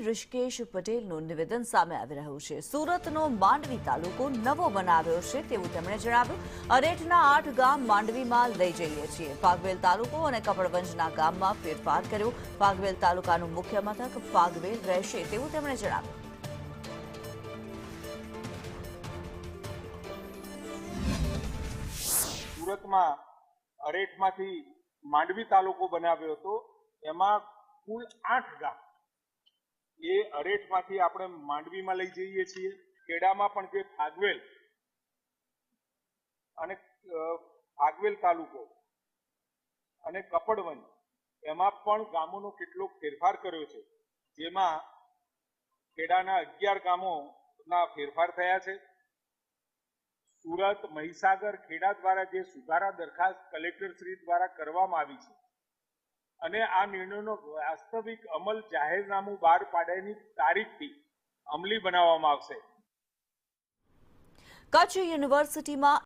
ઋષિકેશ પટેલનું નિવેદન સામે આવી રહ્યું છે। સુરતનો માંડવી તાલુકો નવો બનાવ્યો છે તેવું તેમણે જણાવ્યું। અરેઠના 8 ગામ માંડવીમાં લઈ જઈએ છીએ। ફાગવેલ તાલુકો અને કપડવંજના ગામમાં ફેરફાર કર્યો। ફાગવેલ તાલુકાનું મુખ્ય મથક ફાગવેલ રહેશે તેવું તેમણે જણાવ્યું। સુરતમાં અરેઠમાંથી માંડવી તાલુકો બનાવ્યો હતો, એમાં કુલ 8 ગામ એ અરેઠમાંથી આપણે માંડવીમાં લઈ જઈએ છીએ। ખેડામાં પણ જે ફાગવેલ અને ફાગવેલ તાલુકો અને કપડવંજ એમાં પણ ગામોનો કેટલોક ફેરફાર કર્યો છે, જેમાં ખેડાના 11 ગામોના ફેરફાર થયા છે। સુરત, મહીસાગર, ખેડા દ્વારા જે સુધારા દરખાસ્ત કલેક્ટર શ્રી દ્વારા કરવામાં આવી છે અને આ નિર્ણયનો વાસ્તવિક અમલ જાહેરનામું બહાર પાડ્યાની તારીખથી અમલી બનાવવામાં આવશે। કચ્છ યુનિવર્સિટીમાં